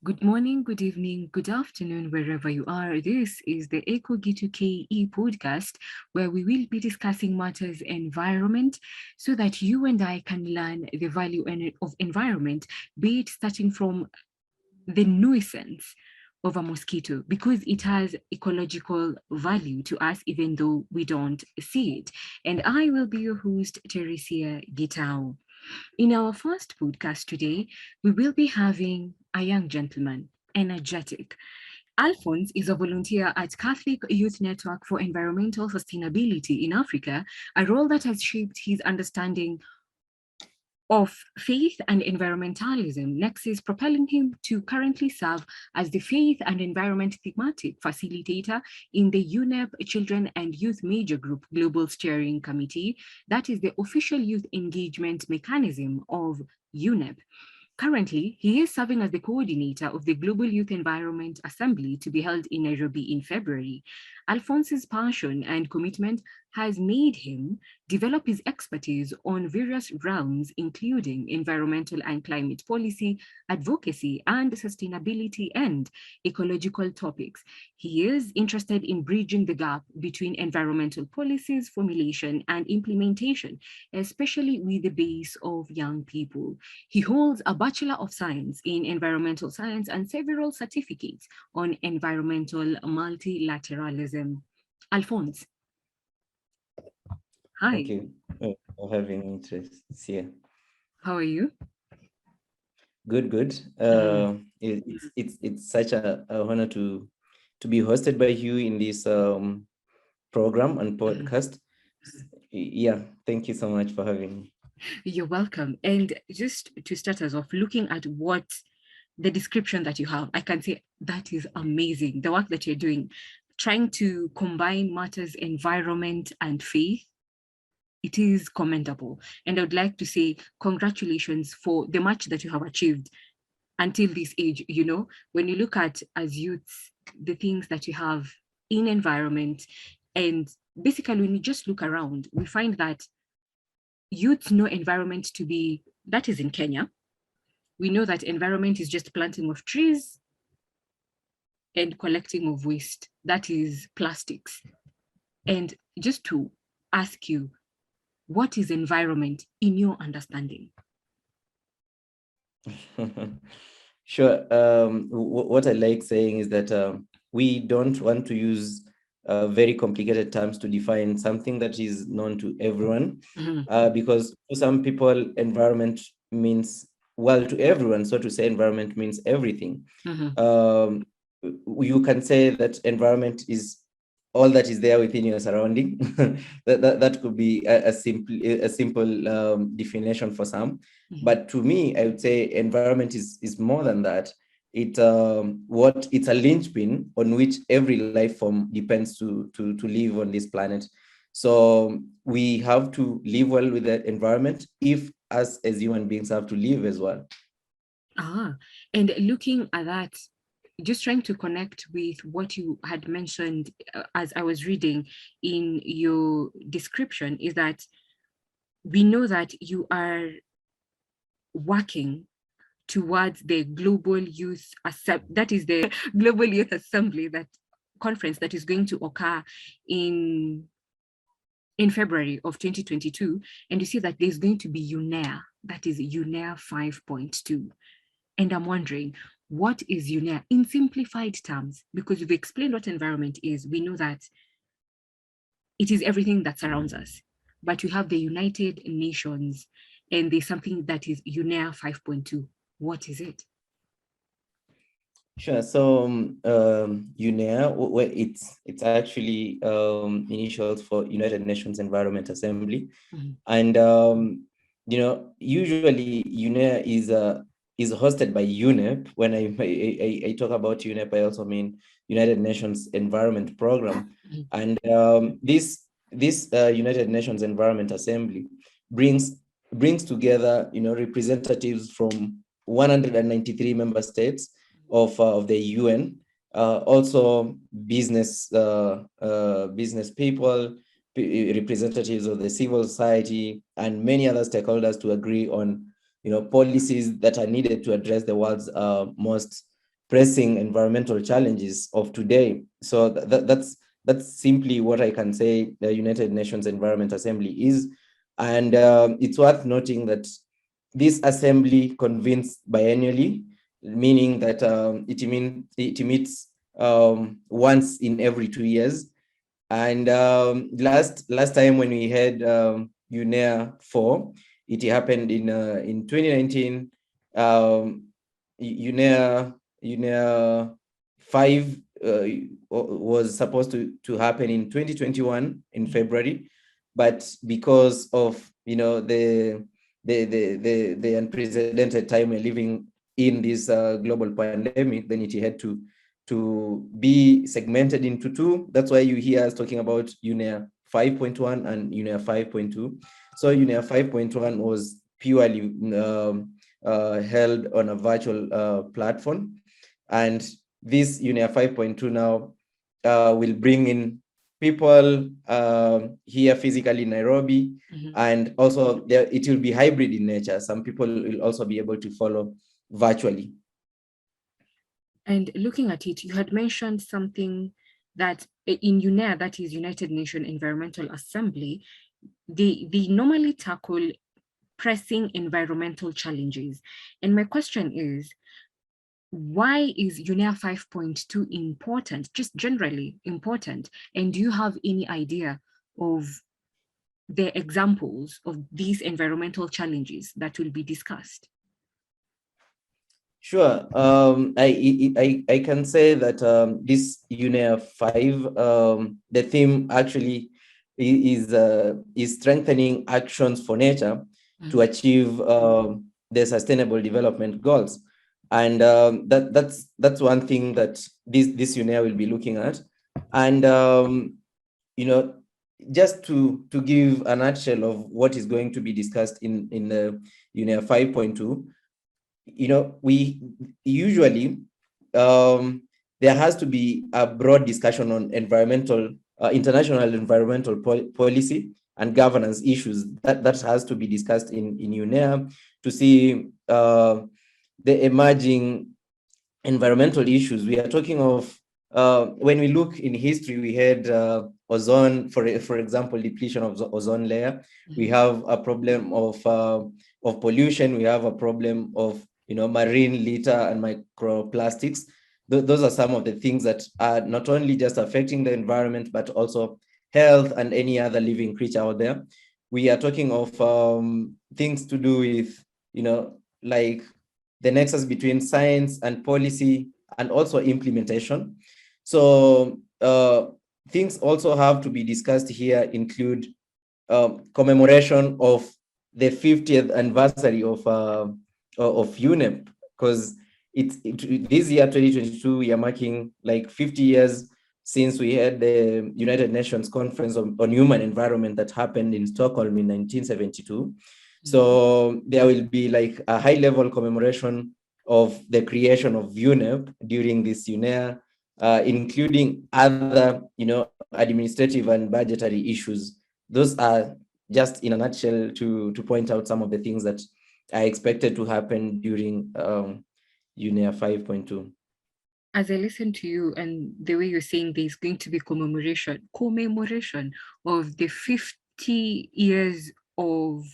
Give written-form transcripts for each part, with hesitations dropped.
Good morning, good evening, good afternoon, wherever you are. This is the Eco G2KE podcast, where we will be discussing matters environment so that you and I can learn the value of environment, be it starting from the nuisance of a mosquito, because it has ecological value to us, even though we don't see it. And I will be your host, Teresia Gitao. In our first podcast today, we will be having a young gentleman, energetic. Alphonse is a volunteer at Catholic Youth Network for Environmental Sustainability in Africa, a role that has shaped his understanding of faith and environmentalism. Next is propelling him to currently serve as the Faith and Environment Thematic Facilitator in the UNEP Children and Youth Major Group Global Steering Committee. That is the official youth engagement mechanism of UNEP. Currently, he is serving as the coordinator of the Global Youth Environment Assembly to be held in Nairobi in February. Alphonse's passion and commitment has made him develop his expertise on various realms, including environmental and climate policy, advocacy, and sustainability and ecological topics. He is interested in bridging the gap between environmental policies formulation and implementation, especially with the base of young people. He holds a Bachelor of Science in Environmental Science and several certificates on environmental multilateralism. Alphonse, Thank hi, you for having me, Tricia. how are you? Good, good. Mm. It's such a honor to be hosted by you in this program and Mm. podcast. Yeah, thank you so much for having me. You're welcome. And just to start us off, looking at what the description that you have, I can say that is amazing. The work that you're doing, trying to combine matters, environment, and faith, it is commendable. And I would like to say congratulations for the much that you have achieved until this age. When you look at as youths, the things that you have in environment, and basically when you just look around, we find that youths know environment to be, that is in Kenya. We know that environment is just planting of trees and collecting of waste. That is plastics. And just to ask you, what is environment in your understanding? Sure. What I like saying is that we don't want to use very complicated terms to define something that is known to everyone, Mhm. because for some people, environment means, well, to everyone, so to say, environment means everything. Mhm. Um, you can say that environment is all that is there within your surrounding. That could be a simple definition for some, Mhm. but to me, I would say environment is more than that. It's a linchpin on which every life form depends to live on this planet. So we have to live well with the environment if us as human beings have to live as well. Ah, and looking at that, just trying to connect with what you had mentioned as I was reading in your description, is that we know that you are working towards the global youth that is the global youth assembly, that conference that is going to occur in February of 2022, and you see that there's going to be UNEA, that is UNEA 5.2. And I'm wondering, what is UNEA in simplified terms? Because you've explained what environment is. We know that it is everything that surrounds us. But we have the United Nations, and there's something that is UNEA 5.2. What is it? Sure. So UNEA, it's actually initials for United Nations Environment Assembly, Mhm. and usually UNEA is hosted by UNEP. When I talk about UNEP, I also mean United Nations Environment Program, Mhm. and this United Nations Environment Assembly brings brings together representatives from 193 member states of the UN, also business people, representatives of the civil society, and many other stakeholders to agree on policies that are needed to address the world's most pressing environmental challenges of today. So that's simply what I can say the United Nations Environment Assembly is. And it's worth noting that this assembly convenes biennially, meaning that it meets once in every 2 years. And last time when we had UNEA 4, it happened in 2019. UNEA 5 was supposed to happen in 2021 in February, but because of the unprecedented time we're living in this global pandemic, then it had to be segmented into two. That's why you hear us talking about UNEA 5.1 and UNEA 5.2. So UNEA 5.1 was purely held on a virtual platform, and this UNEA 5.2 now will bring in people here physically in Nairobi, and also it will be hybrid in nature. Some people will also be able to follow virtually. And looking at it, you had mentioned something that in UNEA, that is United Nations Environmental Assembly, they normally tackle pressing environmental challenges. And my question is, why is UNEA 5.2 important, just generally important? And do you have any idea of the examples of these environmental challenges that will be discussed? Sure. I can say that this UNEA 5, the theme actually is strengthening actions for nature to achieve the Sustainable Development Goals, and that's one thing that this UNEA will be looking at. And just to give a nutshell of what is going to be discussed in the UNEA 5.2. We usually there has to be a broad discussion on international environmental policy and governance issues that has to be discussed in UNEA to see the emerging environmental issues. We are talking of when we look in history, we had ozone, for example, depletion of the ozone layer. We have a problem of pollution. We have a problem of marine litter and microplastics. Those are some of the things that are not only just affecting the environment, but also health and any other living creature out there. We are talking of things to do with, like the nexus between science and policy and also implementation. So things also have to be discussed here include commemoration of the 50th anniversary of UNEP, because this year 2022 we are marking like 50 years since we had the United Nations Conference on Human Environment that happened in Stockholm in 1972. So there will be like a high-level commemoration of the creation of UNEP during this UNEA, including other, administrative and budgetary issues. Those are just in a nutshell to point out some of the things that are expected to happen during UNEA 5.2. As I listen to you and the way you're saying there's going to be commemoration of the 50 years of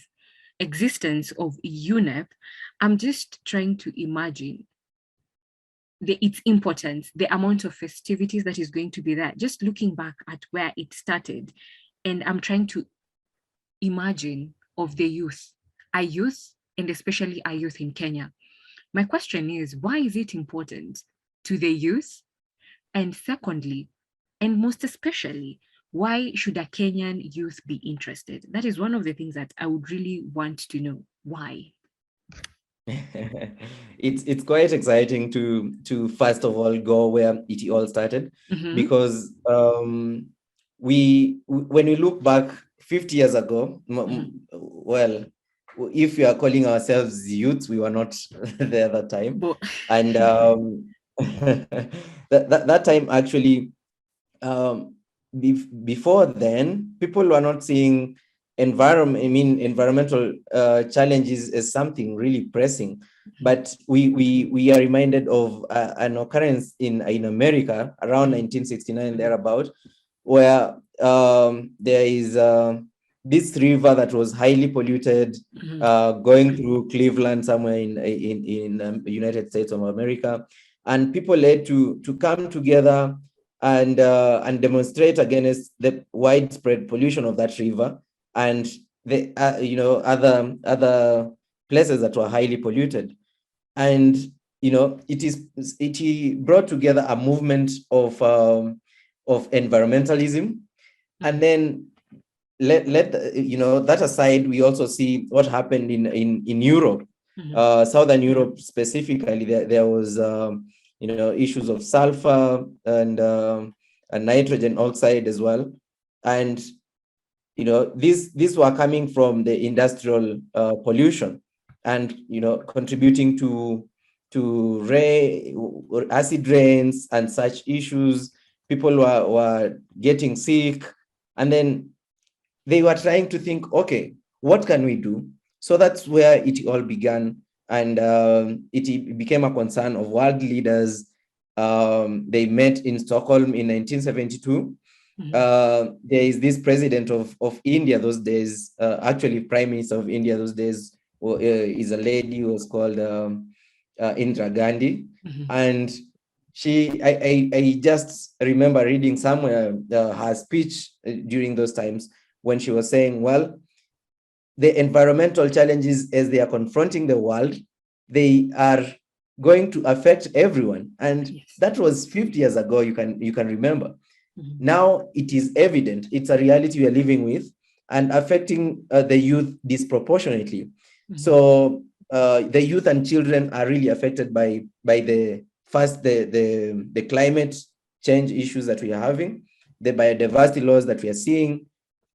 existence of UNEP, I'm just trying to imagine its importance, the amount of festivities that is going to be there, just looking back at where it started. And I'm trying to imagine of the youth, our youth, and especially our youth in Kenya. My question is, why is it important to the youth? And secondly, and most especially, why should a Kenyan youth be interested? That is one of the things that I would really want to know. Why? It's quite exciting to first of all go where it all started, because when we look back 50 years ago, well, if we are calling ourselves youths, we were not there at that time. And that time actually, before then, people were not seeing environmental challenges as something really pressing. But we are reminded of an occurrence in America around 1969 thereabout, where there is this river that was highly polluted, going through Cleveland, somewhere in United States of America, and people had to come together and demonstrate against the widespread pollution of that river and the other places that were highly polluted. And it brought together a movement of environmentalism. And then let that aside, we also see what happened in Europe, Southern Europe specifically. There was issues of sulfur and nitrogen oxide as well, and these were coming from the industrial pollution, and contributing to acid rains and such issues. People were getting sick, and then they were trying to think, okay, what can we do? So that's where it all began, and it became a concern of world leaders. They met in Stockholm in 1972. There is this president of India those days, actually Prime Minister of India those days, is a lady who was called Indira Gandhi. And I just remember reading somewhere her speech during those times, when she was saying, well, the environmental challenges as they are confronting the world, they are going to affect everyone. And that was 50 years ago, you can remember. Now it is evident, it's a reality we are living with, and affecting the youth disproportionately. So the youth and children are really affected by the climate change issues that we are having, the biodiversity loss that we are seeing,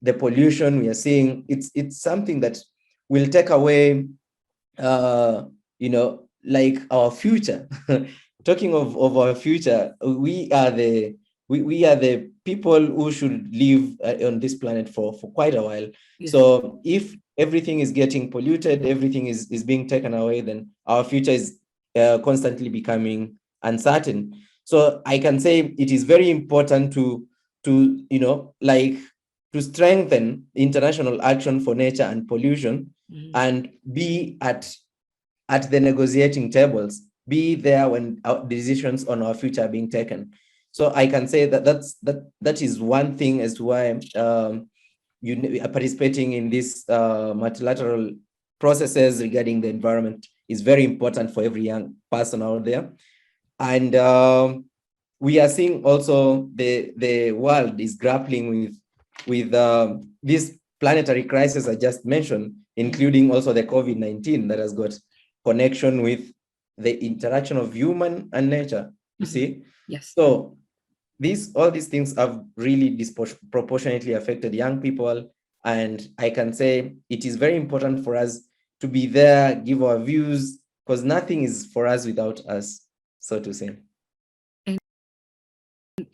the pollution we are seeing. It's something that will take away like our future. Talking of our future, we are the people who should live on this planet for quite a while. So if everything is getting polluted, everything is being taken away, then our future is constantly becoming uncertain. So I can say it is very important to strengthen international action for nature and pollution, and be at the negotiating tables, be there when decisions on our future are being taken. So I can say that is one thing as to why you participating in these multilateral processes regarding the environment is very important for every young person out there. And we are seeing also the world is grappling with this planetary crisis I just mentioned, including also the COVID-19 that has got connection with the interaction of human and nature, you see? Yes. So all these things have really disproportionately affected young people. And I can say it is very important for us to be there, give our views, because nothing is for us without us, so to say. And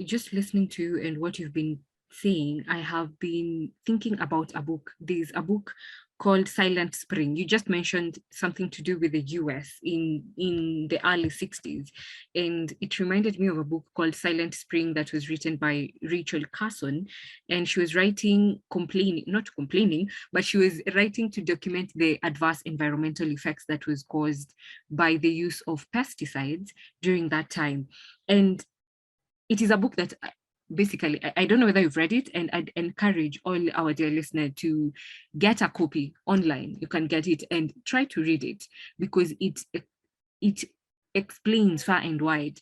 just listening to you and what you've been saying, I have been thinking about a book. There's a book called Silent Spring. You just mentioned something to do with the US in the early 60s. And it reminded me of a book called Silent Spring that was written by Rachel Carson. And she was not complaining, but she was writing to document the adverse environmental effects that was caused by the use of pesticides during that time. And it is a book that basically, I don't know whether you've read it, and I'd encourage all our dear listeners to get a copy online. You can get it and try to read it, because it explains far and wide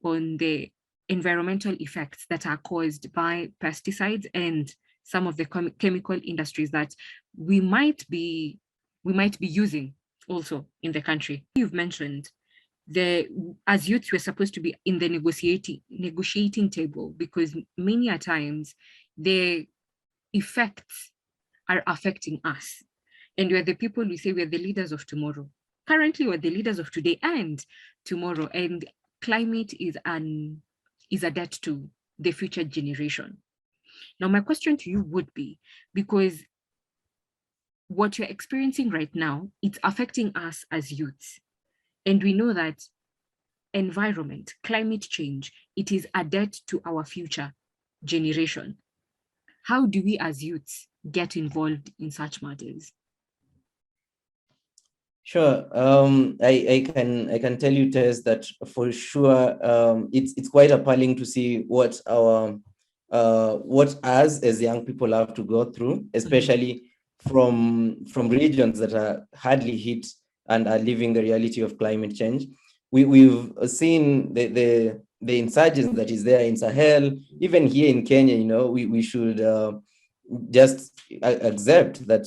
on the environmental effects that are caused by pesticides and some of the chemical industries that we might be using also in the country. You've mentioned as youths, we're supposed to be in the negotiating table, because many a times the effects are affecting us, and we're the people, we say we're the leaders of tomorrow. Currently, we're the leaders of today and tomorrow, and climate is a debt to the future generation. Now, my question to you would be, because what you're experiencing right now, it's affecting us as youths. And we know that environment, climate change, it is a debt to our future generation. How do we as youths get involved in such matters? Sure. I can tell you, Tess, that for sure it's quite appalling to see what what us as young people have to go through, especially from regions that are hardly hit and are living the reality of climate change. We've seen the insurgents that is there in Sahel, even here in Kenya. We should just accept that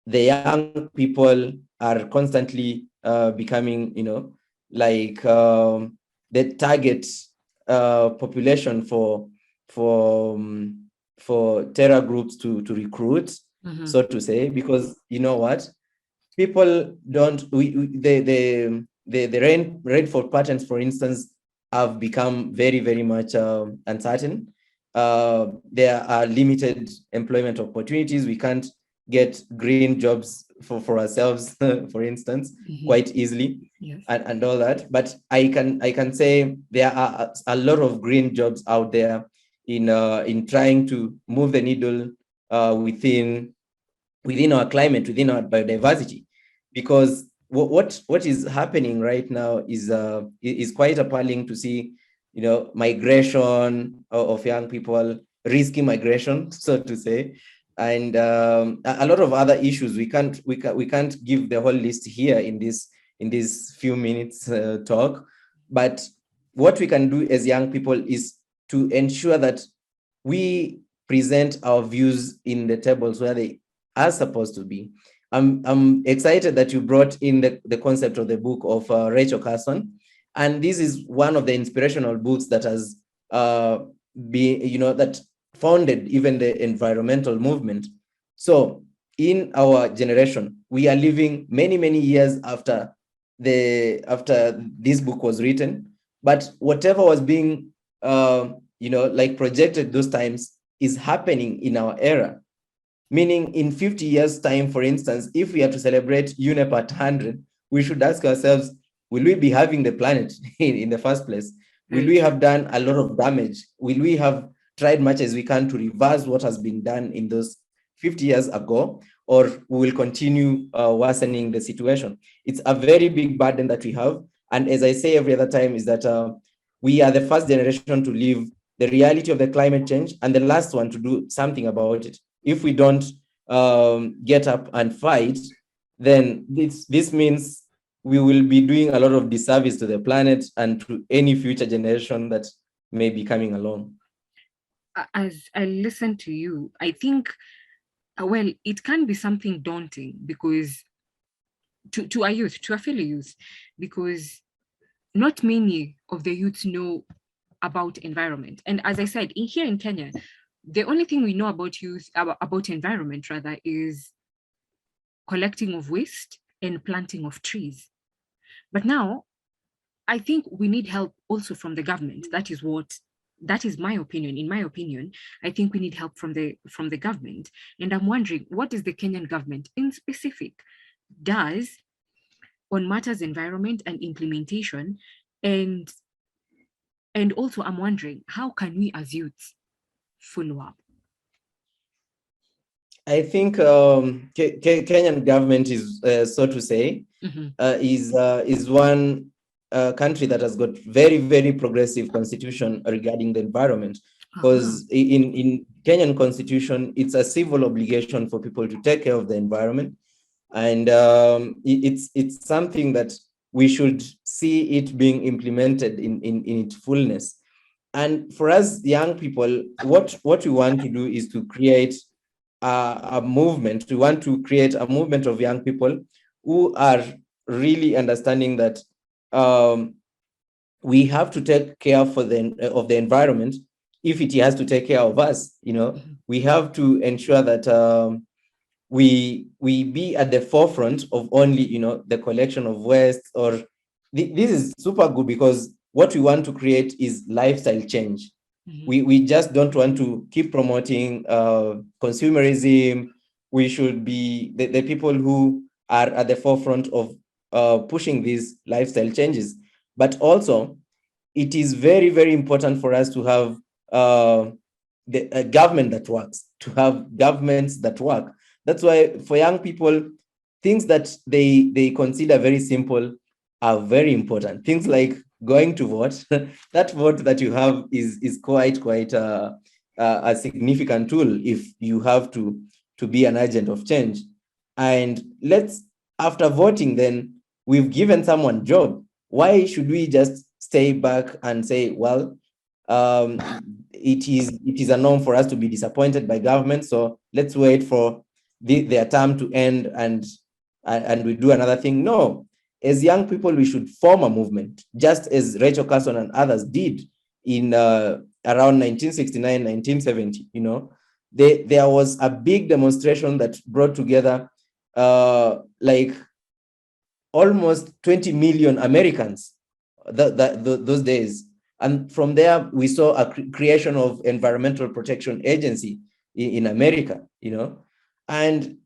the young people are constantly becoming, like the target population for terror groups to recruit, so to say, because you know what, people don't. The rainfall patterns, for instance, have become very, very much uncertain. There are limited employment opportunities. We can't get green jobs for ourselves, for instance, quite easily, Yes. and all that. But I can say there are a lot of green jobs out there in trying to move the needle within our climate, within our biodiversity, because what is happening right now is quite appalling to see, migration of young people, risky migration, so to say, and a lot of other issues. We can't give the whole list here in this few minutes talk, but what we can do as young people is to ensure that we present our views in the tables where they are supposed to be. I'm excited that you brought in the concept of the book of Rachel Carson, and this is one of the inspirational books that has been, that founded even the environmental movement. So in our generation, we are living many, many years after this book was written, but whatever was being like projected those times is happening in our era. Meaning in 50 years time, for instance, if we are to celebrate UNEP at 100, we should ask ourselves, will we be having the planet in the first place? Will we have done a lot of damage? Will we have tried much as we can to reverse what has been done in those 50 years ago, or we will continue worsening the situation? It's a very big burden that we have. And as I say every other time, is that we are the first generation to live the reality of the climate change and the last one to do something about it. If we don't get up and fight, then this means we will be doing a lot of disservice to the planet and to any future generation that may be coming along. As I listen to you, I think, well, it can be something daunting because to a youth, to a fellow youth, because not many of the youths know about environment. And as I said, here in Kenya, the only thing we know about about environment rather is collecting of waste and planting of trees. But now I think we need help also from the government. That is my opinion. In my opinion, I think we need help from the government. And I'm wondering, what is the Kenyan government in specific does on matters environment and implementation? And also I'm wondering, how can we as youths follow up? I think Kenyan government is, so to say, is one country that has got very, very progressive constitution regarding the environment. Because in Kenyan constitution, it's a civil obligation for people to take care of the environment, and it's something that we should see it being implemented in its fullness. And for us young people, what we want to do is to create a movement. We want to create a movement of young people who are really understanding that we have to take care of the environment if it has to take care of us. We have to ensure that we be at the forefront of only the collection of waste. Or this is super good, because what we want to create is lifestyle change. We just don't want to keep promoting consumerism, we should be the people who are at the forefront of pushing these lifestyle changes. But also, it is very, very important for us to have a government that works, to have governments that work. That's why for young people, things that they consider very simple are very important. Things like going to vote. That vote that you have is quite a significant tool if you have to be an agent of change. And after voting, then we've given someone job. Why should we just stay back and say, well, um, it is a norm for us to be disappointed by government, so let's wait for their term to end and we do another thing? No, as young people, we should form a movement, just as Rachel Carson and others did in around 1969, 1970. There was a big demonstration that brought together like almost 20 million Americans those days. And from there, we saw a creation of Environmental Protection Agency in America, and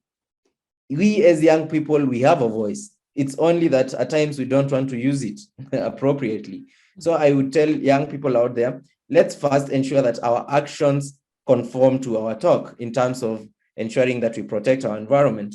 we as young people, we have a voice. It's only that at times we don't want to use it appropriately. So I would tell young people out there, let's first ensure that our actions conform to our talk in terms of ensuring that we protect our environment.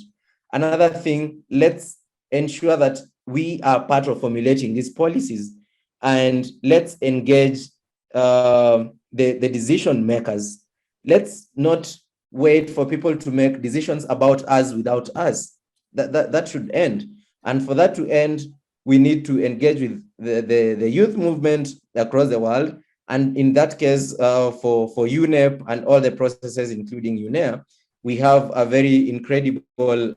Another thing, let's ensure that we are part of formulating these policies, and let's engage the decision makers. Let's not wait for people to make decisions about us without us. That should end. And for that to end, we need to engage with the youth movement across the world. And in that case, for UNEP and all the processes, including UNEA, we have a very incredible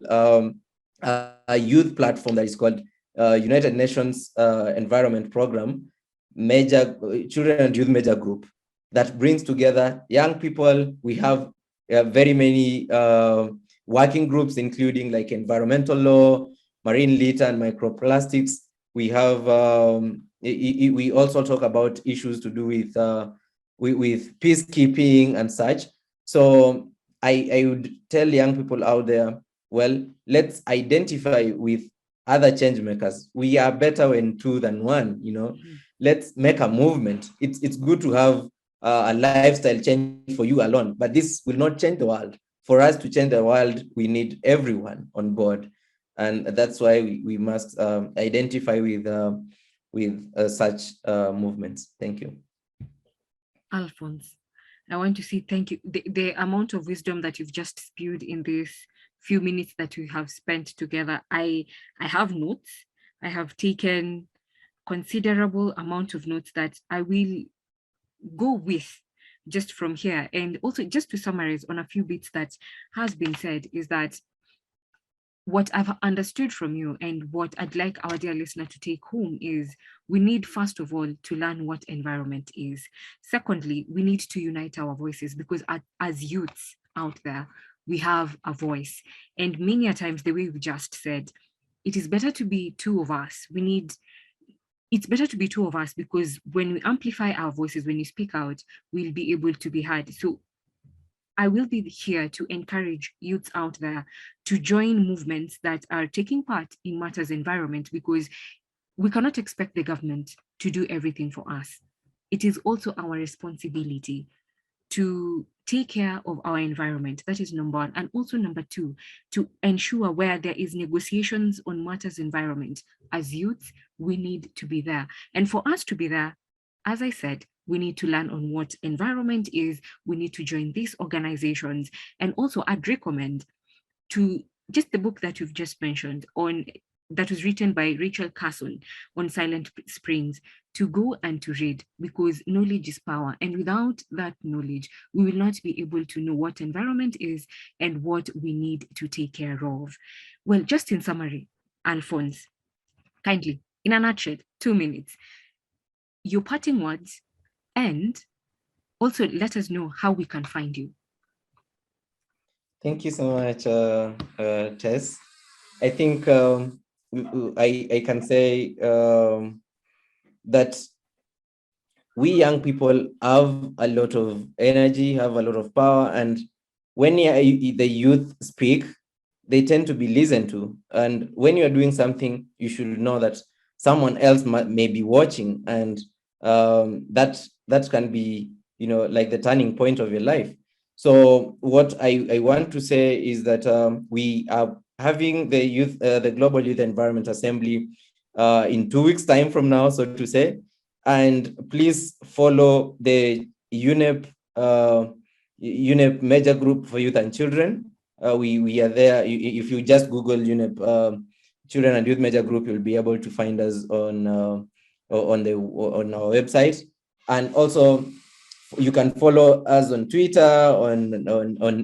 youth platform that is called United Nations Environment Program, Children and Youth Major Group, that brings together young people. We have very many working groups, including like environmental law, marine litter, and microplastics. We have we also talk about issues to do with peacekeeping and such. So I would tell young people out there, well, let's identify with other change makers. We are better when two than one. Let's make a movement. It's good to have a lifestyle change for you alone, but this will not change the world. For us to change the world, we need everyone on board, and that's why we must identify with such movements. Thank you. Alphonse, I want to say thank you. The amount of wisdom that you've just spewed in this few minutes that we have spent together, I have notes. I have taken considerable amount of notes that I will go with just from here. And also, just to summarize on a few bits that has been said, is that what I've understood from you and what I'd like our dear listener to take home is we need, first of all, to learn what environment is. Secondly, we need to unite our voices because as youths out there, we have a voice. And many a times, the way we just said, it is better to be two of us. It's better to be two of us because when we amplify our voices, when you speak out, we'll be able to be heard. So I will be here to encourage youths out there to join movements that are taking part in matters environment, because we cannot expect the government to do everything for us. It is also our responsibility to take care of our environment. That is number one. And also number two, to ensure where there is negotiations on matters environment, as youths, we need to be there. And for us to be there, as I said, we need to learn on what environment is. We need to join these organizations. And also I'd recommend to just the book that you've just mentioned on that was written by Rachel Carson on Silent Springs, to go and to read, because knowledge is power. And without that knowledge, we will not be able to know what environment is and what we need to take care of. Well, just in summary, Alphonse, kindly, in a nutshell, 2 minutes, your parting words, and also let us know how we can find you. Thank you so much, Tess. I think I can say that we young people have a lot of energy, have a lot of power, and when the youth speak, they tend to be listened to. And when you're doing something, you should know that someone else may be watching, and that can be, like the turning point of your life. So what I want to say is that we are having the Global Youth Environment Assembly in 2 weeks' time from now, so to say. And please follow the UNEP Major Group for Youth and Children. We are there. If you just Google UNEP Children and Youth Major Group, you'll be able to find us on our website. And also, you can follow us on Twitter, on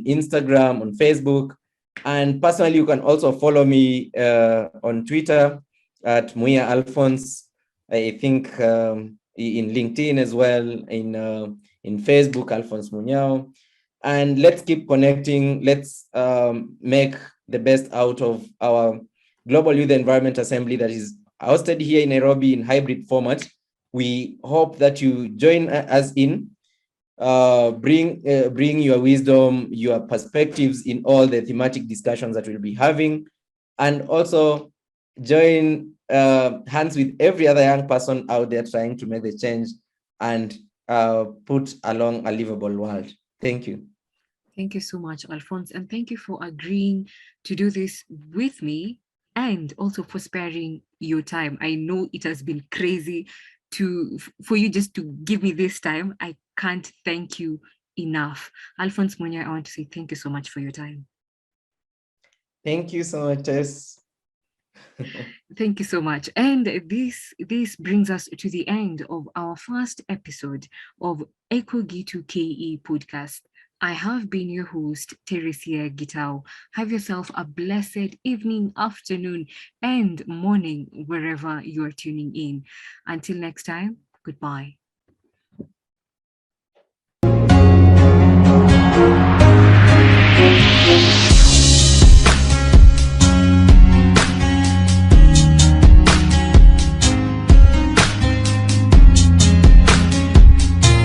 Instagram, on Facebook. And personally, you can also follow me on Twitter at Muia Alphonse. I think in LinkedIn as well, in Facebook, Alphonse Munyao. And let's keep connecting. Let's make the best out of our Global Youth Environment Assembly that is hosted here in Nairobi in hybrid format. We hope that you join us in. Bring your wisdom, your perspectives in all the thematic discussions that we'll be having, and also join hands with every other young person out there trying to make the change and put along a livable world. Thank you. Thank you so much, Alphonse, and thank you for agreeing to do this with me, and also for sparing your time. I know it has been crazy for you just to give me this time. I can't thank you enough. Alphonse Muia, I want to say thank you so much for your time. Thank you so much, Tess. Thank you so much. And this brings us to the end of our first episode of Echo G2KE podcast. I have been your host, Teresia Gitao. Have yourself a blessed evening, afternoon, and morning wherever you are tuning in. Until next time, goodbye.